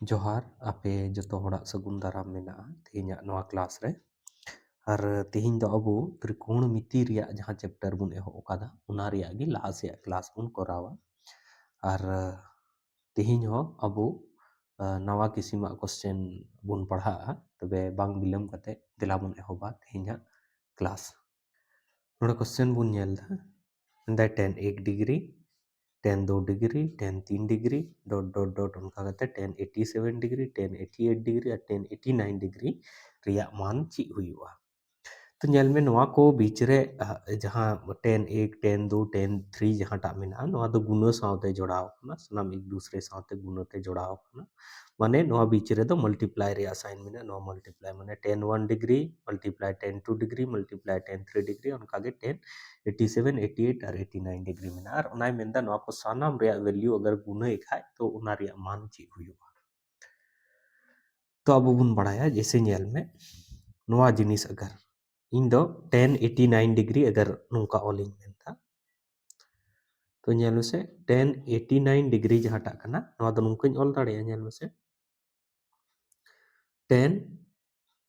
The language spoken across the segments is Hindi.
जोहार आपे जतो होड़ा सगुन दाराम मेना तेहिᱧᱟᱜ नवा क्लास रे और तेहिᱧ दो अबो त्रिकोणमिति रिया जहां चैप्टर बुन एहो ओकादा उना रिया गी लाहा से क्लास बुन करावा और तेहिᱧ हो अबो नवा किसिमा क्वेश्चन बुन पढ़ा तबे बांग बिलम कते दिला बुन एहोबा तेहिᱧाᱜ क्लास नोडे क्वेश्चन बुन नेल दा अंदर 10 1 degree 10 2 degree 10 3 degree dot dot dot उनका कहते 10 87 डिग्री 10 88 डिग्री और 10 89 डिग्री रिया मान ची हुआ तो नेल में नवा को बीच रे जहां 10 1 10 2 10 3 जहां टा मेना नवा दो गुना साथे जोड़ाव कना सनाम एक दूसरे साथे गुना ते जोड़ाव कना माने नवा बीच रे दो मल्टीप्लाई रे असाइन मेना नवा मल्टीप्लाई माने 10 1 degree multiply 10 2 degree multiply 10 3 degree उनका के 10 87 88 और 89 डिग्री मेना और उनाय मेंदा नवा को सानाम रे वैल्यू अगर गुना एखाय तो उना रे मान ची हुआ तो अब बुन बढ़ाया जैसे नेल में नवा जिनिस अगर इन दो 10 89 डिग्री अगर नुका ऑलिंग मेंता तो नेल से 10 89 डिग्री जहां टा कना नवा दो नुकाኝ ऑल दाड़े नेल से 10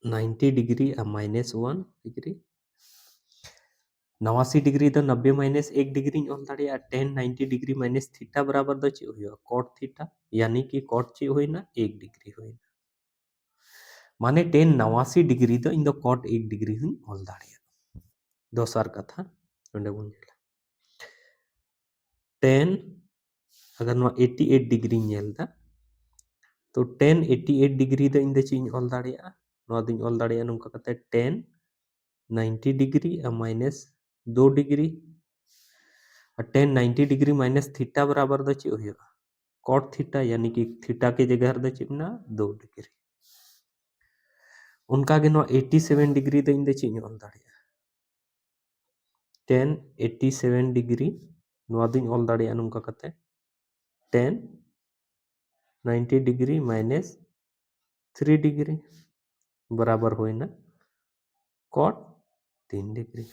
90 डिग्री -1 डिग्री 89 डिग्री तो 90 -1 डिग्री ऑल दाड़े 10 90 डिग्री माइनस थीटा बराबर दो ची हुआ cot थीटा यानी कि cot ची होइना 1 डिग्री होइना माने 10 89 डिग्री तो इन दो cot 1 डिग्री हुई ऑल दाड़े दोसर कथा नोंडे बुन 10 अगर 88 डिग्री नेलदा तो 10 88 डिग्री द इन द चीज ऑल दाड़िया नवा दिन ऑल दाड़िया नुका कते 10 90 डिग्री -2 डिग्री और 10 90 डिग्री माइनस थीटा बराबर द ची हुआ cot थीटा यानी कि थीटा के जगह द चिपना 2 डिग्री उनका के नवा 87 डिग्री द इन द चीज ऑल दाड़िया 10 87 डिग्री नवा दिन ऑल दाड़िया नुका कते 10 90 डिग्री -3 डिग्री बराबर होइना cot 3 डिग्री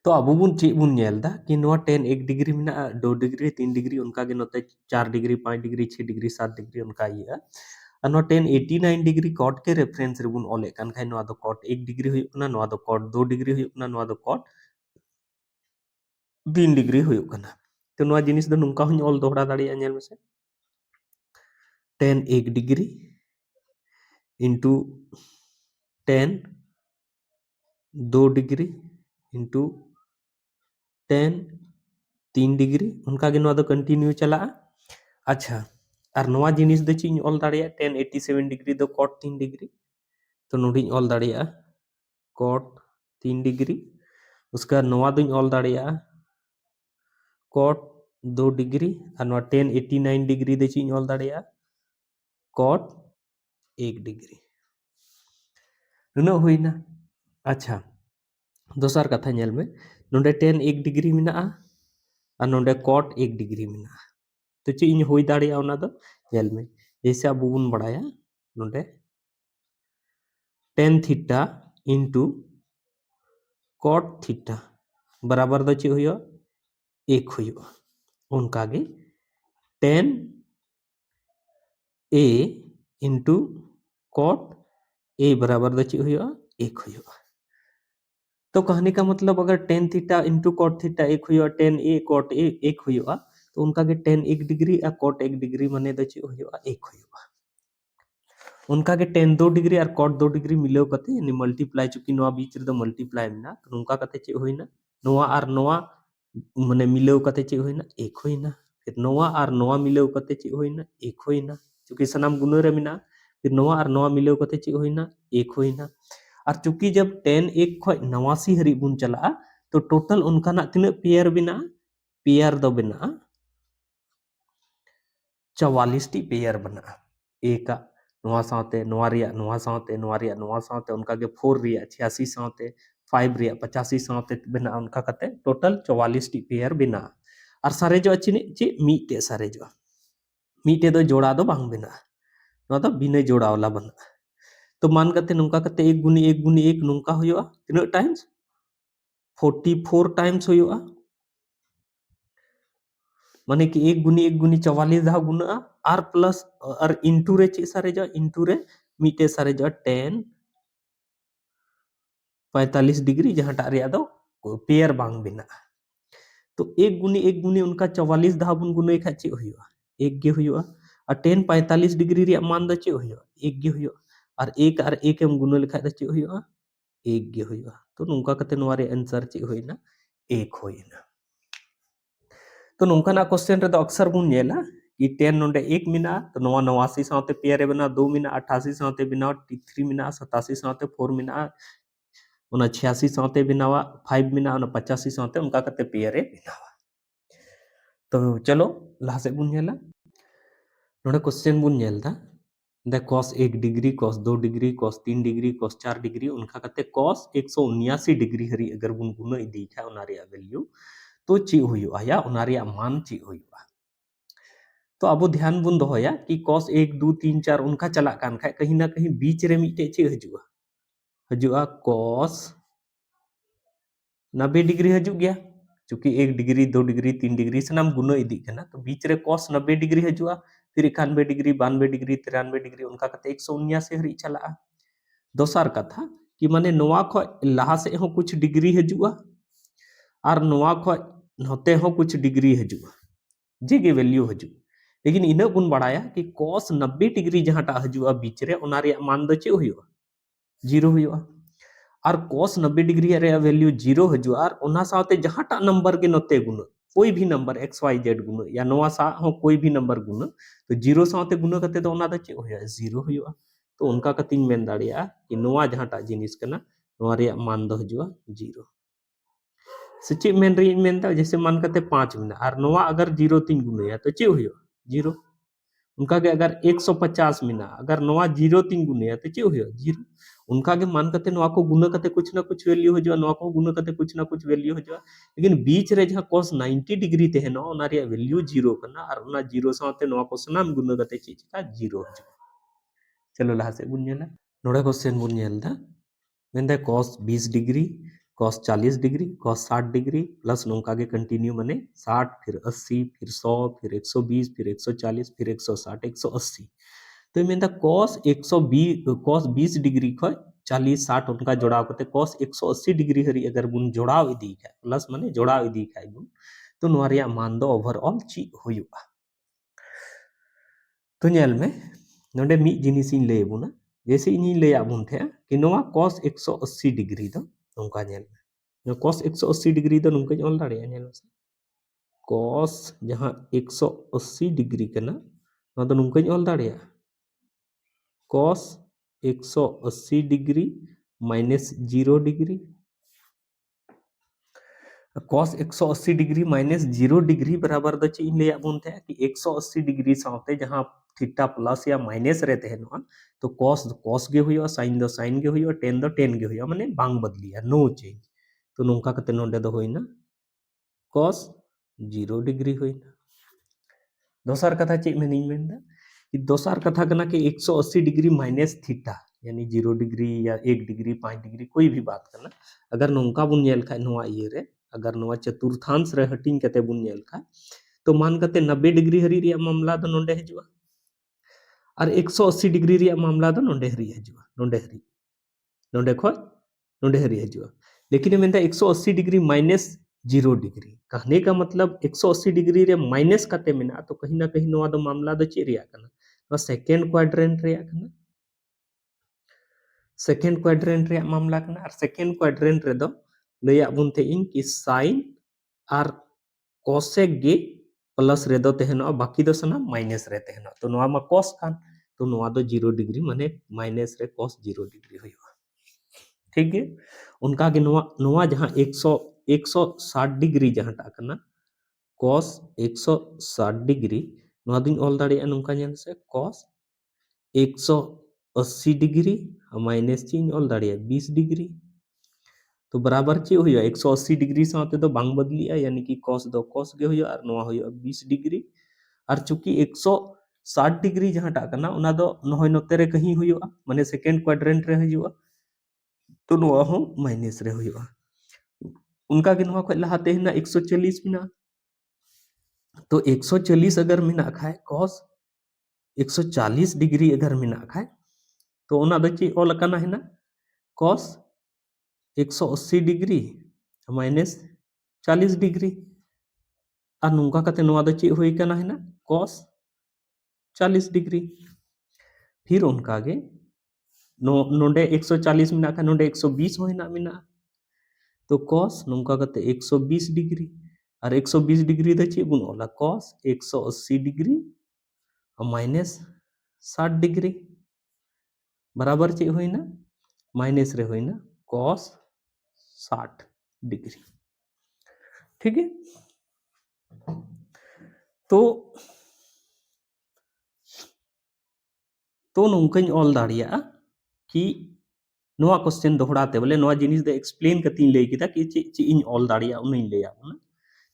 तो अब बुन ची बुन नेलदा कि नवा 10 1 डिग्री मेना 2 डिग्री 3 डिग्री उनका के नोते 4 डिग्री 5 डिग्री 6 डिग्री 7 डिग्री उनका ये और नवा 10 89 डिग्री cot के रेफरेंस रे बुन ऑले कान खाय नवा दो cot 1 डिग्री हुई कना नवा दो cot 2 डिग्री हुई कना नवा दो cot 3 डिग्री हुई कना तो नवा जिनिस दो नुका हुन ऑल दोहरा दाड़िया नेल में से 10 1 degree into 10 2 degree into 10 3 degree उनका के नवा दो कंटिन्यू चला अच्छा और नवा जिनिस दो चीज ऑल दाड़िया 10 87 डिग्री दो cot 3 डिग्री तो नोडी ऑल दाड़िया cot 3 डिग्री उसका नवा दो ऑल दाड़िया cot 2 डिग्री और नवा 10 89 डिग्री दो चीज ऑल दाड़िया cot 1 डिग्री नुना हुईना अच्छा दोसर कथा नेल में नोडे 10 1 डिग्री मेना और नोडे cot 1 डिग्री मेना तो ची इन होई दाड़िया ओना दो नेल में जैसे अब बुन बढ़ाया नोडे 10 थीटा इंटू cot थीटा बराबर दो ची हुई 1 हुई उनका गे 10 a इंटू cot a बराबर दो ची हुई 1 हुई तो कहने का मतलब अगर 10 थीटा इंटू cot थीटा 1 हुई 10 a cot a 1 हुई तो उनका के 10 1 डिग्री और cot 1 डिग्री माने दो ची हुई 1 हुई उनका के 10 2 डिग्री और cot 2 डिग्री मिलो कते यानी मल्टीप्लाई चुकी नवा बीच रे दो मल्टीप्लाई मेना तो उनका कते ची होइना नवा और नवा माने मिलो कते ची होइना 1 होइना फिर नवा और नवा मिलो कते ची होइना 1 होइना चुकी सनाम गुना रे मेना फिर नवा और नवा मिलो कते ची होइना 1 होइना और चुकी जब 10 1 खय 89 हरी बुन चला तो टोटल उनका ना तिना पेयर बिना पेयर दो बिना 44 टी पेयर बना एक नवा साथे नवा रिया नवा साथे नवा रिया नवा साथे उनका के 4 रिया 86 साथे 5 रिया 85 साथे बना उनका कते टोटल 44 टी पेयर बना और सारे जो चिने चे मीटे सारे जो मीटे दो जोड़ा दो बांग बना नवा दो बिना जोड़ा वाला बना तो मान कते नुका कते 1 गुनी 1 गुनी 1 नुका हुआ तिना टाइम्स 44 टाइम्स हुआ माने कि 1 गुनी 44 धाव गुना और प्लस और इंटू रे चे सारेजा इंटू रे मीटे सारेजा 10 45 डिग्री जहां टा रे दो पेयर बांग बिना तो 1 गुनी उनका 44 धाव बुन गुने खा चे हुआ 1 गे हुआ और 10 45 डिग्री रे मान द चे हुआ 1 गे हुआ और 1 एम गुना लेखा द चे हुआ 1 गे हुआ तो नुका कते नोवा रे आंसर चे होइना 1 होइना तो नुका ना क्वेश्चन रे द अक्सर बुन नेला कि 10 नोंडे 1 मिना तो नोवा 89 साथे पेयर बना 2 मिना 88 साथे बिना 3 मिना 87 साथे 4 मिना उना 86 साथे बिनावा 5 मिना उना 85 साथे उनका कते पेयर बिनावा तो चलो लहा से बुन नेला नोडे क्वेश्चन बुन नेलदा द cos 1 degree cos 2 degree cos 3 degree cos 4 degree उनका कते cos 179 डिग्री हरी अगर बुन गुना इदी खा उना रे वैल्यू तो ची हुआ या उना रे मान ची हुआ तो अब ध्यान बुन दोया कि cos 1 2 3 4 उनका चला कान खा कहीं ना कहीं बीच रे मिटे ची हजुआ हजुआ cos 90 डिग्री हजू गया चूंकि 1 डिग्री 2 डिग्री 3 डिग्री सनाम गुना इदी कना तो बीच रे cos 90 डिग्री हजुआ फिर 91 डिग्री 92 डिग्री 93 डिग्री उनका कते 179 हरी चला दोसर कथा कि माने नोवा खो लहा से हो कुछ डिग्री हजुआ और नोवा खो नोते हो कुछ डिग्री हजुआ जे गे वैल्यू हजु लेकिन इना बुन बड़ाया कि cos 90 डिग्री जहां टा हजुआ बीच रे ओना रे मान द चे हुआ 0 हुआ और cos 90 डिग्री रे वैल्यू 0 हजुआ और ओना साथे जहां टा नंबर के नोते गुण कोई भी नंबर x y z गुण या नोवा सा हो कोई भी नंबर गुण तो 0 साथे गुण कते तो ओना द चे हुआ 0 हुआ तो उनका कतिन मेन दाड़िया कि नोवा जहां टा जिनिस कना नोवा रे मान द हजुआ 0 सच्ची मेन रे मेन दा जैसे मान करते 5 मिना और नोवा अगर 0 3 गुने है तो चे हुआ 0 उनका के अगर 150 मिना अगर नोवा 0 3 गुने है तो चे हुआ 0 उनका के मान करते नोवा को गुना करते कुछ ना कुछ वैल्यू हो जाए नोवा को गुना करते कुछ ना कुछ वैल्यू हो जाए लेकिन बीच रे जहां cos 90 डिग्री ते है ना ओना रे वैल्यू 0 करना और ओना 0 साथे नोवा को सनाम गुना करते चीज का 0 हो जाए चलो लहा से बुन नेला नोडे क्वेश्चन बुन नेलदा मेंदे cos 20 degree cos 40 degree cos 60 degree plus नोंका के कंटिन्यू मने 60 फिर 80 फिर 100 फिर 120 फिर 140 फिर 160 180 तो मेंदा cos 120 cos 20 डिग्री खय 40 60 उनका जोड़ाव करते cos 180 डिग्री हरी अगर बुन जोड़ाव इदी खाय प्लस माने जोड़ाव इदी खाय बुन तो नोवा रिया मान दो ओवरऑल ची हुयुआ तो नेल में नोडे मी जिनिस इन ले बुना जैसे इन ले आबुन थे कि नोवा cos 180 डिग्री दो नोंका नेल में cos 180 डिग्री दो नोंका ऑल दाड़े नेल से cos जहां 180 डिग्री कना ना तो नोंका ऑल दाड़े cos 180 degree minus 0 degree cos 180 degree minus 0 degree बराबर द ची ले आबुन थे कि 180 डिग्री साथे जहां थीटा प्लस या माइनस रहते हैं ना तो cos cos गे हुई sin द sin गे हुई tan द tan गे हुई माने बांग बदलिया नो चेंज तो नोंका कते नोंडे द होइना cos 0 डिग्री होइना दोसर कथा चे मेनिंग मेंदा कि दोसर कथा कना कि 180 डिग्री माइनस थीटा यानी 0 डिग्री या 1 डिग्री 5 डिग्री कोई भी बात करना अगर नोंका बुन नेल खा नोवा ये रे अगर नोवा चतुर्थांश रे हटिंग कते बुन नेल खा तो मान कते 90 डिग्री हरी रे मामला द नोंडे हजुआ और 180 डिग्री रे मामला द नोंडे हरी हजुआ नोंडे हरी नोंडे खो नोंडे हरी हजुआ लेकिन मेंदा 180 डिग्री माइनस 0 डिग्री कहने का मतलब 180 डिग्री रे माइनस कते मेना तो कहीं ना कहीं नोवा द मामला द चे रिया कना तो सेकंड क्वाड्रेंट रे कना सेकंड क्वाड्रेंट रे मामला कना और सेकंड क्वाड्रेंट रे दो लया बुन थे इन कि sin और cosec गे प्लस रे दो तेहनो बाकी दो सना माइनस रे तेहनो तो नोवा मा cos खान तो नोवा दो 0 डिग्री माने माइनस रे cos 0 डिग्री होइबा ठीक है उनका के नोवा नोवा जहां 100 160 डिग्री जहां टा कना cos 160 डिग्री नोवा दिन ऑल दाड़े नुका नेल से cos 180 डिग्री माइनस चीन ऑल दाड़े 20 डिग्री तो बराबर चे हुआ 180 डिग्री साथे तो बांग बदलिया यानी कि cos दो cos गे हुआ और नोवा हुआ 20 डिग्री और चूंकि 160 डिग्री जहां टा कना उना दो नहय नोते रे कहीं हुआ माने सेकंड क्वाड्रेंट रे हुआ तो नोवा हो माइनस रे हुआ उनका के नोवा खय लहाते ना 140 बिना तो 140 अगर मेना खाए cos 140 डिग्री अगर मेना खाए तो ओना दो ची ऑल अकाना है ना cos 180 डिग्री माइनस 40 डिग्री और नोंका कते नोआ दो ची हुई कना है ना cos 40 डिग्री फिर उनका गे नोंडे 140 मेना खा नोंडे 120 होइना मेना तो cos नोंका कते 120 डिग्री और 120 डिग्री द ची बुन ओला cos 180 डिग्री और माइनस 60 डिग्री बराबर ची होइना माइनस रे होइना cos 60 डिग्री ठीक है तो नोंकाኝ ऑल दाड़िया कि नोआ क्वेश्चन दोहराते बोले नोआ जिनिस दे एक्सप्लेन कती लay किदा कि ची इन ऑल दाड़िया उनई लैया उना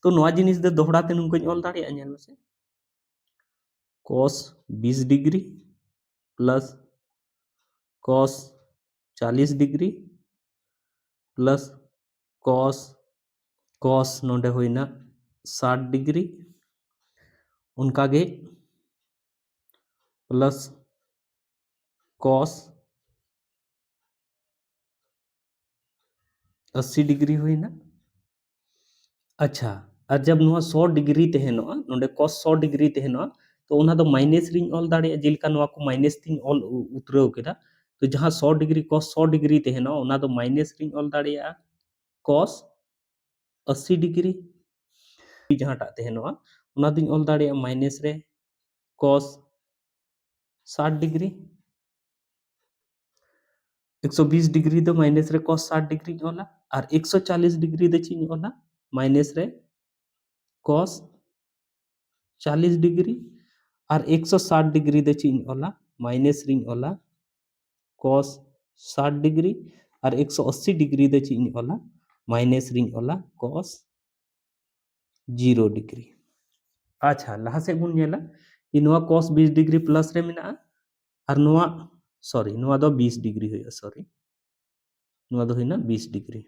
तो नोआ जिनिस दे दोहराते नोंकाኝ ऑल दाड़िया ñel मेसे cos 20 degree plus cos 40 degree plus cos नोंडे होइना 60 degree उनका गे प्लस cos 80 डिग्री होइना अच्छा और जब नोआ 100 डिग्री तहनोआ नोंडे cos 100 डिग्री तहनोआ तो ओना दो माइनस रिंग ऑल दाड़िया जेलका नोआ को माइनस थिंग ऑल उतरव केदा तो जहां 100 डिग्री cos 100 डिग्री तहनोआ ओना दो माइनस रिंग ऑल दाड़िया cos 80 डिग्री जहां टा तहनोआ ओना दिन ऑल दाड़िया माइनस रे cos 60 डिग्री 120 डिग्री दो माइनस रे cos 60 डिग्री ओला और 140 डिग्री दो चिन ओला माइनस रे cos 40 डिग्री और 160 डिग्री दो चिन ओला माइनस रिंग ओला cos 60 डिग्री और 180 डिग्री दो चिन ओला माइनस रिंग ओला cos 0 डिग्री अच्छा लहा से बुन नेला कि नोआ cos 20 डिग्री प्लस रे मेना और नोआ सॉरी नोआ दो 20 डिग्री होया सॉरी नोआ दो होइना 20 डिग्री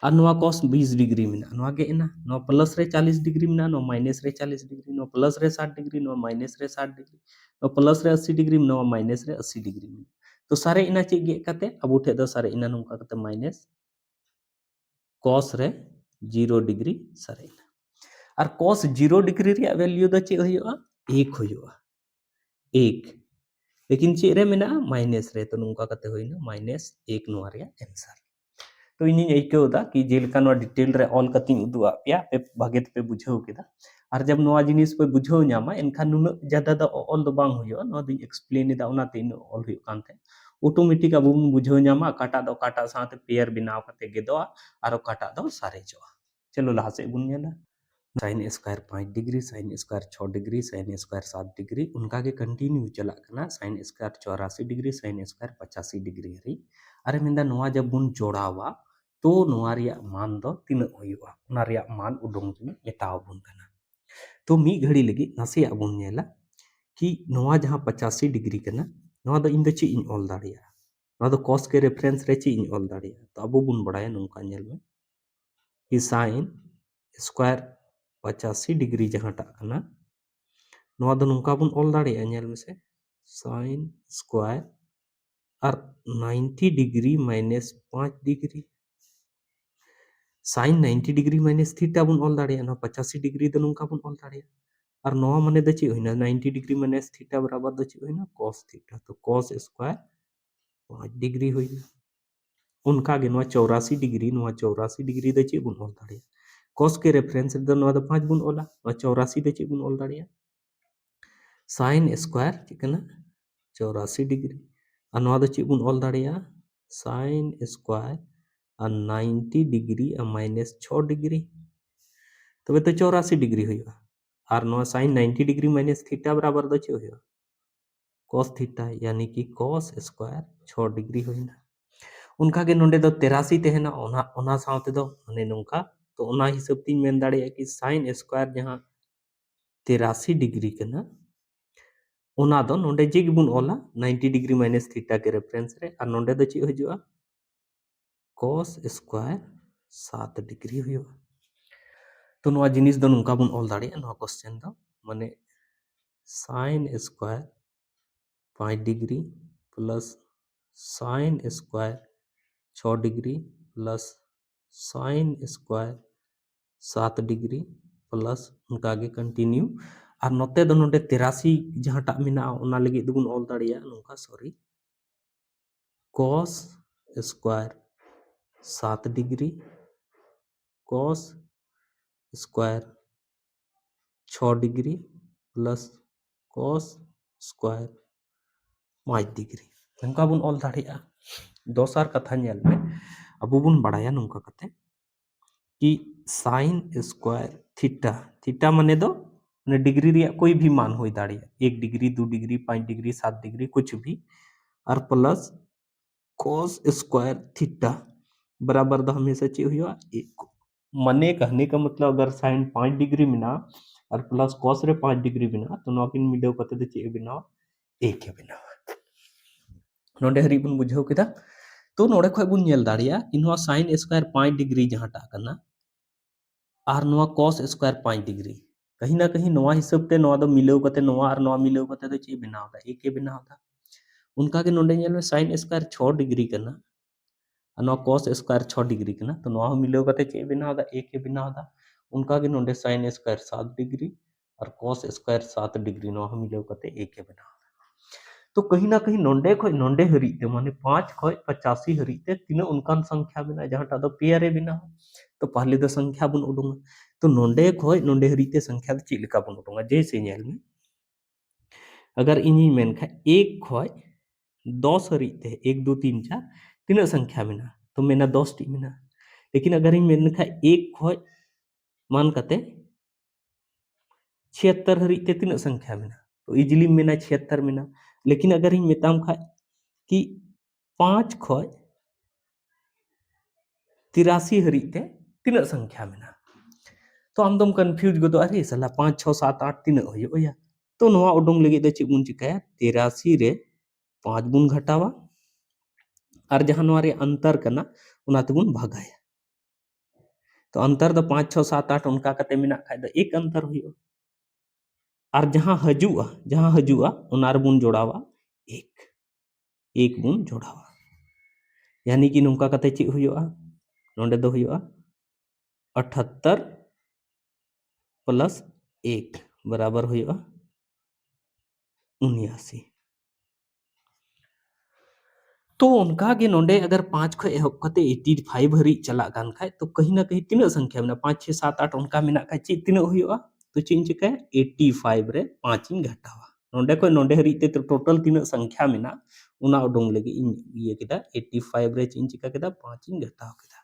और नोआ cos 20 डिग्री मेना नोआ गे एना नोआ प्लस रे 40 डिग्री मेना नोआ माइनस रे 40 डिग्री नोआ प्लस रे 60 डिग्री नोआ माइनस रे 60 डिग्री नोआ प्लस रे 80 डिग्री नोआ माइनस रे 80 डिग्री मेना तो सारे इना चे गे कते अबु ठे दो सारे इना नोंका कते माइनस cos रे 0 डिग्री सारे इना और cos 0 डिग्री रे वैल्यू द चे होयुआ 1 होयुआ 1 लेकिन चे रे मेना माइनस रे तो नोंका कते होइना माइनस 1 नोआ रे आंसर तो इन अइकवदा कि जेलका नोआ डिटेल रे ऑल कतिंग उदुआ पेया पे भागे पे बुझाव केदा और जब नोआ जिनिस पे बुझाव नामा एनखान नुना ज्यादा द ऑल दो बांग होयो नोआ दिन एक्सप्लेन एदा ओनाते इन ऑल होयो कानते ऑटोमेटिक अब बुन बुझाव नामा काटा दो काटा साथे पेयर बनाव कते गेदोआ और काटा दो सारेजोआ चलो लहा से बुन नेला sine square 5 degree sine square 6 degree sine square 7 degree उनका के कंटिन्यू चला करना sine square 84 degree sine square 85 degree हरी अरे मिंदा नोआ जब बुन जोड़ावा तो नोआ रिया मान दो तीन होयुआ ओना रिया मान उडुंग बुन मेताव बुन कना तो मी घड़ी लगी नासे बुन नेला कि नोआ जहां 85 डिग्री कना नोआ दो इन द ची इन ऑल दाड़िया नोआ दो cos के रेफरेंस रे ची इन ऑल दाड़िया तो अब बुन बड़ाया नोंका नेल में कि साइन स्क्वायर 85 डिग्री जहां टा कना नोआ दो नोंका बुन ऑल दाड़िया नेल में से साइन स्क्वायर और 90 degree minus 5 degree sign 90 degree minus theta बुन ऑल दाड़िया ना 85 डिग्री दो नोंका बुन ऑल दाड़िया और नोआ माने द ची होइना 90 डिग्री माइनस थीटा बराबर द ची होइना cos थीटा तो cos स्क्वायर 5 डिग्री होइना उनका गे नोआ 84 डिग्री द ची बुन ऑल दाड़िया cos के रेफरेंस द नोआ द 5 बुन ऑला नोआ 84 द ची बुन ऑल दाड़िया साइन स्क्वायर चिकना 84 डिग्री और नोआ द ची बुन ऑल दाड़िया साइन स्क्वायर और 90 डिग्री और माइनस 6 डिग्री तबे तो 84 डिग्री होइबा और नोआ साइन 90 डिग्री माइनस थीटा बराबर दो चे होइबा cos थीटा यानी कि cos स्क्वायर 6 डिग्री होइना उनका के नोंडे दो 83 तहना ओना ओना साउते दो माने नोंका तो ओना हिसाब तीन मेन दाड़िया कि साइन स्क्वायर जहां 83 डिग्री कना ओना दो नोंडे जिग बुन ओला 90 डिग्री माइनस थीटा के रेफरेंस रे और नोंडे दो ची होजुआ cos स्क्वायर 7 डिग्री हुआ तो नोआ जिनिस दो नुंका बुन ऑल दाड़िया नोआ क्वेश्चन दो माने sin square 5 degree plus sin square 6 degree plus sin square 7 degree plus उनका के कंटिन्यू और नोते दो नोडे 83 जहाटा मेना ओना लगी दुबुन ऑल दाड़िया नुंका sorry cos square 7 degree cos square 6 degree plus cos square 5 degree नंका बुन ऑल दाड़िया दोसार कथा नेल में अबु बुन बड़ाया नुंका कते कि साइन स्क्वायर थीटा थीटा माने दो माने डिग्री रिया कोई भी मान हो दाड़िया 1 डिग्री 2 डिग्री 5 डिग्री 7 डिग्री कुछ भी और प्लस cos स्क्वायर थीटा बराबर दो हमेशा चे हुआ 1 मने कहने का मतलब अगर साइन 5 डिग्री मिना और प्लस cos रे 5 डिग्री बिना तो नोकिन मिडो कते दे चे बिना 1 के बिना नोडे हरी बुन बुझाव केदा तो नोडे खय बुन नेल दाड़िया कि नोआ साइन स्क्वायर 5 डिग्री जहाटा कना और नोआ cos स्क्वायर 5 डिग्री कहीं ना कहीं नोआ हिसाब ते नोआ दो मिलाव कते नोआ और नोआ मिलाव कते दो चे बनाव दा 1 के बनाव दा उनका के नोडे नेल में साइन स्क्वायर 6 डिग्री कना और नोआ cos स्क्वायर 6 डिग्री कना तो नोआ मिलाव कते चे बनाव दा 1 के बनाव दा उनका के नोडे साइन स्क्वायर 7 डिग्री और cos स्क्वायर 7 डिग्री नोआ मिलाव कते 1 के बनाव तो कहीं ना कहीं नोंडे खो नोंडे हरीते माने 5 खो 85 हरीते तीन उनकान संख्या बिना जहां दो पेयरे बिना तो पहले दो संख्या बुन उडुंगा तो नोंडे खो नोंडे हरीते संख्या दो चिलका बुन उडुंगा जैसे नेल में अगर इनी मेन खा 1 खो 10 हरीते 1 2 3 4 तीन संख्या बिना तो मेना 10 टी बिना लेकिन अगर इन मेन खा 1 खो मान कते 76 हरीते तीन संख्या बिना तो इजिली मेना 76 बिना लेकिन अगर इन मेताम खा कि 5 खो 83 हरीते तीन संख्या मेना तो आमदम कंफ्यूज गदो अरे साला 5 6 7 8 तीन होया तो नोआ उडुंग लगी दे चे बुन चिकाया 83 रे 5 बुन घटावा और जहां नोआ रे अंतर कना उना तेबुन भागाया तो अंतर दो 5 6 7 8 उनका कते मिना खाय दो एक अंतर हुयो और जहां हजुआ उना रे बुन जोड़ावा एक एक बुन जोड़ावा यानी कि नुका कते चे हुयोआ नोंडे दो हुयोआ 78 प्लस 1 बराबर हुयोआ 79 तो उनका के नोंडे अगर 5 खो एहब कते 85 हरी चला गान खाय तो कहीं ना कहीं तीन संख्या में 5 6 7 8 उनका मिना खाय चे तीन हुयोआ तो चे चिका 85 रे 5 इन घटावा नोंडे को नोंडे हरी ते तो टोटल तीन संख्या मिना उना उडुंग लगी इन ये केदा 85 रे चे चिका केदा 5 इन घटाव केदा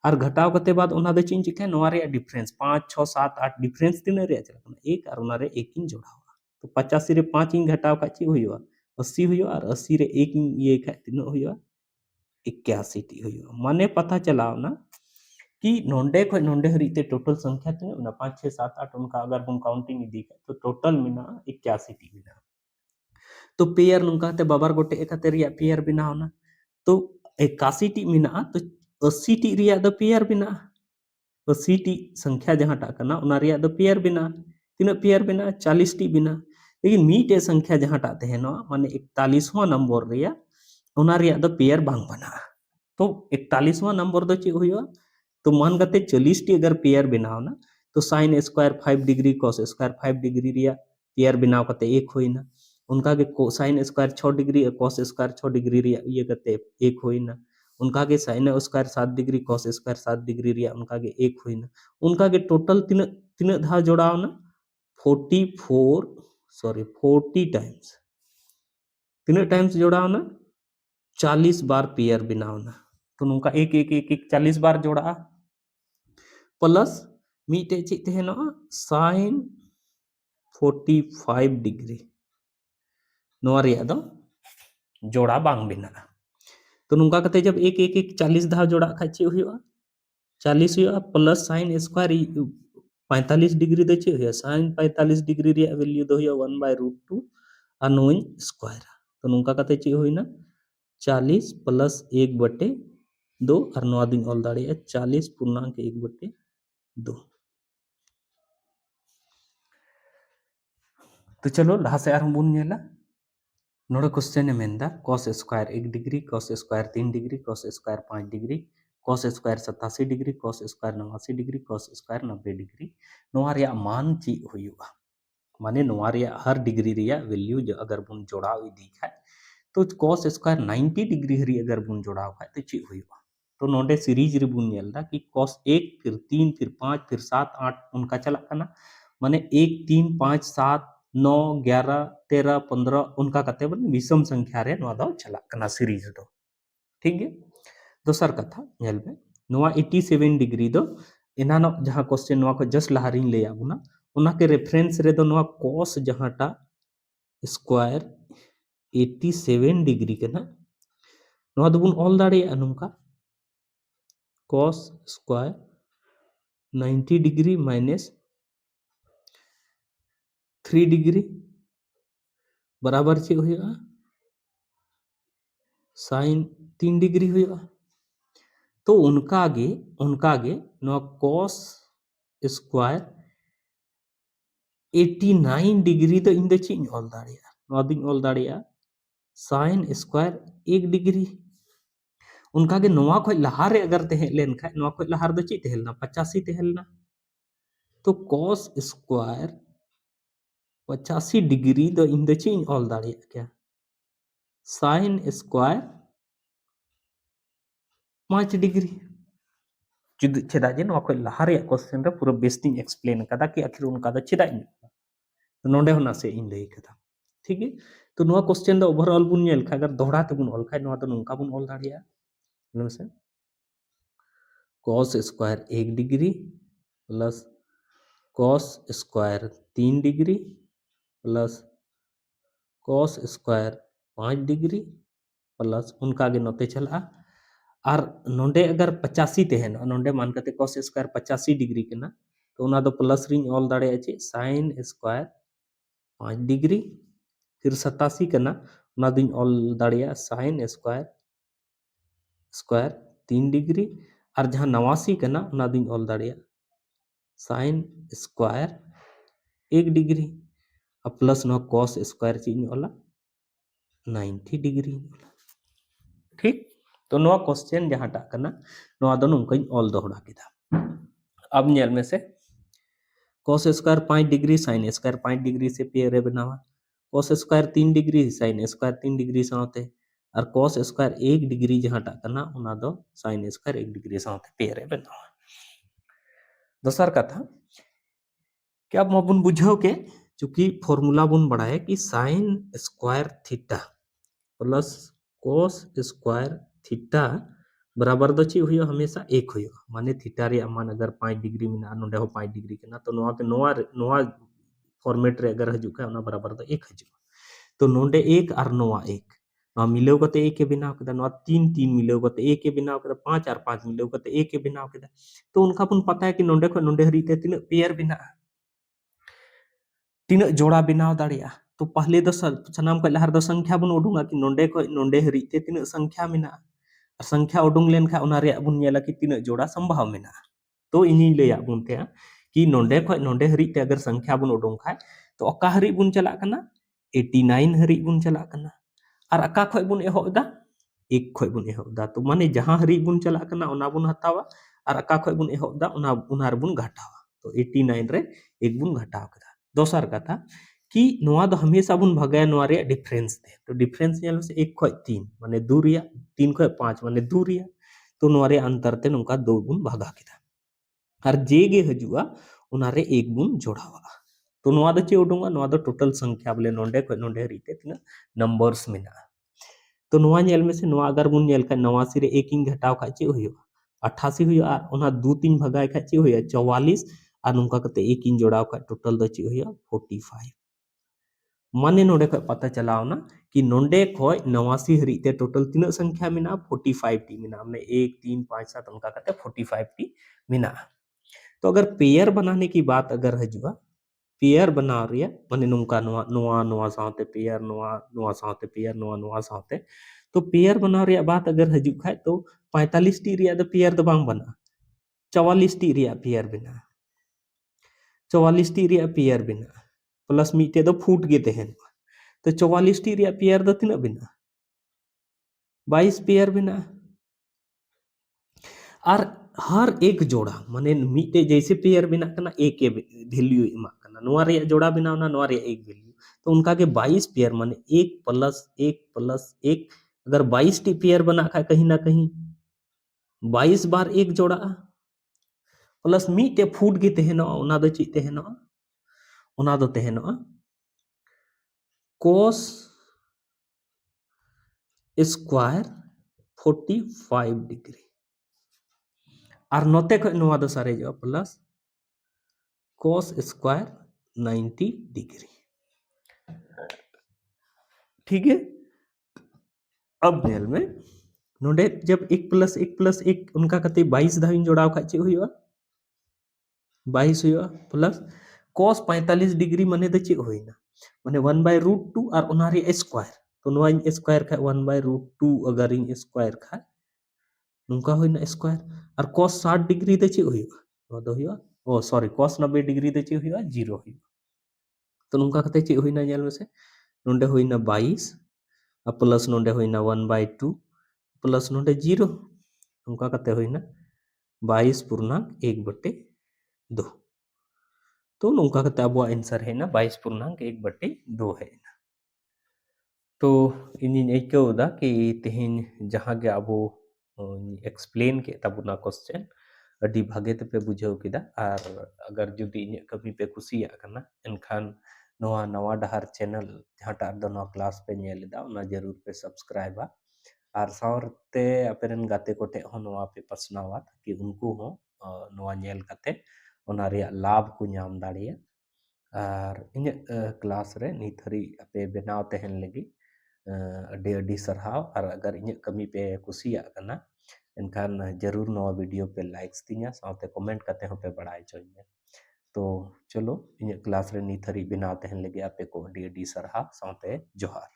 और घटाव कते बाद उना दे चे चिका नोआ रे डिफरेंस 5 6 7 8 डिफरेंस तीन रे चला एक और उना रे एक इन जोड़ावा तो 85 रे 5 इन घटाव का चे हुयोआ 80 हुयोआ और 80 रे एक इन ये खाय तीन हुयोआ 81 टी हुयोआ माने पता चलाव ना कि नोंडे खो नोंडे हरीते टोटल संख्या तीन उना 5 6 7 8 उनका अगर हम काउंटिंग इदी तो टोटल मिना 81 टी मिना तो पेयर नुका ते बाबार गोटे कते रिया पेयर बनावना तो 81 टी मिना तो 80 टी रिया द पेयर बिना 80 टी संख्या जहां टा कना उना रिया द पेयर बिना तीन पेयर बिना 40 टी बिना लेकिन मीटे संख्या जहां टा तहनो माने 41वां नंबर रिया उना रिया द पेयर बांग बना तो 41वां नंबर दो चे हुयोआ तो मान गते 40 टी अगर पेयर बनावना तो sine square 5 degree cos square 5 degree रिया पेयर बनाव कते एक होइना उनका के sine square 6 degree cos square 6 degree रिया ये कते एक होइना उनका के sine square 7 degree cos square 7 degree रिया उनका के एक होइना उनका के टोटल तीन तीन धा जोड़ावना 44 सॉरी 40 टाइम्स तीन टाइम्स जोड़ावना 40 बार पेयर बनावना तो नुका एक एक एक एक 40 बार जोड़ा प्लस मीटे चे तहनो साइन 45 डिग्री नोआ रिया दो जोड़ा बांग बिना तो नुका कते जब एक एक एक 40 धा जोड़ा खा चे हुआ 40 हुआ प्लस साइन स्क्वायर 45 डिग्री दे चे हुआ साइन 45 डिग्री रिया वैल्यू दो हुआ 1/√2 और नोइन स्क्वायर तो नुका कते चे हुइना 40 प्लस 1/2 और नोआ दिन ऑल दाड़िया 40 पूर्णांक 1/2 तो चलो लहा से आर बन नेला नोड़े क्वेश्चन ए मेनदा cos square 1 degree cos square 3 degree cos square 5 degree cos square 87 degree cos square 89 degree cos square 90 degree नोआ रिया मान ची हुयुआ माने नोआ रिया हर डिग्री रिया वैल्यू जो अगर बुन जोड़ाव इदी खाय तो cos स्क्वायर 90 डिग्री हरी अगर बुन जोड़ाव खाय तो ची हुयुआ तो नोडे सीरीज रे बुन नेलदा कि cos 1 फिर 3 फिर 5 फिर 7 8 उनका चला कना माने 1 3 5 7 9 11 13 15 उनका कते बन विषम संख्या रे नोआ दो चला कना सीरीज दो ठीक है दोसर कथा नेल बे नोआ 87 डिग्री दो एनानो जहां क्वेश्चन नोआ को जस्ट लहारिन ले आबुना उना के रेफरेंस रे दो नोआ cos जहांटा स्क्वायर 87 डिग्री के ना नोआ दो बुन ऑल दाड़े अनुका cos square 90 degree minus 3 degree बराबर चे हुआ साइन 3 डिग्री हुआ तो उनका गे नो cos स्क्वायर 89 डिग्री तो इन ची ऑल दाड़िया नो दिन ऑल दाड़िया साइन स्क्वायर 1 डिग्री उनका गे नोआ खोय लहारे अगर तहे लेन खाय नोआ खोय लहार दो ची तहेलना 85 तहेलना तो cos स्क्वायर 85 डिग्री तो इन ची ऑल दाड़िया क्या साइन स्क्वायर 5 डिग्री चेदा जे नोआ खोय लहारे क्वेश्चन रे पूरा बेस्टिंग एक्सप्लेन कदा कि आखिर उनका दा चेदा तो नोडे होना से इन लई कदा ठीक है तो नोआ क्वेश्चन दा ओवरऑल बुन नेल खा अगर दोहरा ते बुन ऑल खा नोआ तो नोंका बुन ऑल दाड़िया से cos square 1 degree plus cos square 3 degree plus cos square 5 degree plus उनका गे नोते चला और नोंडे अगर 85 तहन नोंडे मान करते cos स्क्वायर 85 डिग्री के ना तो उना दो प्लस रिंग ऑल दाड़े चे sin स्क्वायर 5 डिग्री फिर 87 के ना उना दिन ऑल दाड़े sin स्क्वायर स्क्वायर 3 डिग्री और जहां 89 के ना उना दिन ऑल दाड़े sin स्क्वायर 1 डिग्री और प्लस नो cos स्क्वायर चीज ऑला 90 डिग्री ठीक तो नो क्वेश्चन जहां टा कना नो दो नुंकई ऑल दोहरा किदा अब नेल में से cos square 5 degree sin square 5 degree से पेयर रे बनावा cos square 3 degree sin square 3 degree साथे और cos स्क्वायर 1 डिग्री जहां टा कना उना दो sin स्क्वायर 1 डिग्री साथे पेयर रे बनावा दोसर कथा क्या माबुन बुझाओ के चूंकि फॉर्मूला बुन बढ़ाए कि sin square theta plus cos square theta बराबर दो ची हुयो हमेशा 1 हुयो माने थीटा रे मान अगर 5 डिग्री में ना नोडे हो 5 डिग्री के ना तो नोआ के नोआ फॉर्मेट रे अगर हजू का उना बराबर दो 1 हजू तो नोडे 1 और नोआ 1 नोआ मिलेव कते 1 के बिनाव केदा नोआ 3 3 मिलेव कते 1 के बिनाव केदा 5 और 5 मिलेव कते 1 के बिनाव केदा तो उनका पुन पता है कि नोडे को नोडे हरी ते तीन पेयर बिना तीन जोड़ा बिनाव दाड़िया तो पहले दो सनाम को लहर दो संख्या बुन उडूंगा कि नोडे हरी ते तीन संख्या मेना संख्या उडूंग लेन खा उना रे बुन नेला कि तीन जोड़ा संभव मेना तो इनी ले बुन ते कि नोडे हरी ते अगर संख्या बुन उडूंग खा तो अका हरी बुन चला कना 89 हरी बुन चला कना और अका खय बुन एहोदा एक खय बुन एहोदा तो माने जहां हरी बुन चला कना उना बुन हतावा और अका खय बुन एहोदा उना बुन घटावा तो 89 रे एक बुन घटाव कदा दोसर कथा कि नोआ दो हमेशा बुन भगाया नोआ रे डिफरेंस दे तो डिफरेंस नेल से 1 खय 3 माने 2 रिया 3 खय 5 माने 2 रिया तो नोआ रे अंतर ते नुका 2 बुन भगा केदा और जे गे हजुआ उना रे 1 बुन जोड़ावा तो नोआ दो चे उडूंगा नोआ दो टोटल संख्या बोले नोंडे खय नोंडे हरीते तिना नंबर्स मेना तो नोआ नेल में से नोआ अगर बुन नेल का 89 रे 1 इन घटाव खा चे हुयो 88 हुयो और उना 2 3 भगाय खा चे हुयो 44 और नुका कते 1 इन जोड़ाव खा टोटल दो चे हुयो 45 माने नोडे खय पता चलाव ना कि नोंडे खय 89 हरी ते टोटल तीन संख्या मेना 45 टी मेना हमने 1 3 5 7 उनका कते 45 टी मेना तो अगर पेयर बनाने की बात अगर हजुआ पेयर बना रही है माने नुका नोआ नोआ नोआ साथे पेयर नोआ नोआ साथे पेयर नोआ नोआ साथे तो पेयर बना रही बात अगर हजू खाए तो 45 टी रिया द पेयर द बांग बना 44 टी रिया पेयर बना 44 टी रिया पेयर बना प्लस मीटे दो फुट गे तहन तो 44 टी रिया पेयर दो तिना बिना 22 पेयर बिना और हर एक जोड़ा माने मीटे जैसे पेयर बिना कना एक वैल्यू एमा कना नोआ रिया जोड़ा बिना ना नोआ रिया एक वैल्यू तो उनका के 22 पेयर माने 1 + 1 + 1 अगर 22 टी पेयर बना खा कहीं ना कहीं 22 बार एक जोड़ा प्लस मीटे फुट गे तहनो ओना दो ची तहनो ओना दो तहनो cos स्क्वायर 45 डिग्री और नोते खो नोआ दो सारेजो प्लस cos स्क्वायर 90 डिग्री ठीक है अब नेल में नोडे जब 1 + 1 + 1 उनका कते 22 धाविन जोड़ाव खा चे हुआ 22 हुआ प्लस cos 45 डिग्री माने द चे होइना माने 1/√2 और उनारी स्क्वायर तो नोआ स्क्वायर खा 1/√2 अगर इन स्क्वायर खा नुका होइना स्क्वायर और cos 60 डिग्री द चे हुआ नोआ दो हुआ ओ सॉरी cos 90 डिग्री द चे हुआ 0 हुआ तो नुका कते चे होइना जेल में से नोंडे होइना 22 और प्लस नोंडे होइना 1/2 प्लस नोंडे 0 नुका कते होइना 22.1/2 तो नुका कते अब आंसर है ना 22.1/2 है तो इन ऐकौदा कि तेहन जहाँ गे अब एक्सप्लेन के तबुना क्वेश्चन अडी भागे ते पे बुझाव किदा और अगर जुदी इन कमी पे कुसिया कना एनखान नवा नवा डहार चैनल जहाँटा दो नवा क्लास पे नेलेदा उना जरूर पे सब्सक्राइबा और सावरते अपेरन गाते कोटे हो नवा पे पसनावा कि उनको हो नवा नेल कते ओना रिया लाभ को नाम दाड़िया और इन क्लास रे नित हरी पे बनाव तहन लगी अडी अडी सरहाव और अगर इन कमी पे कुसिया कना एनखान जरूर नवा वीडियो पे लाइक्स तिया साथे कमेंट कते हो पे बड़ाई चाहिए तो चलो इन क्लास रे नित हरी बनाव तहन लगी आपे को अडी अडी सरहा साथे जोहार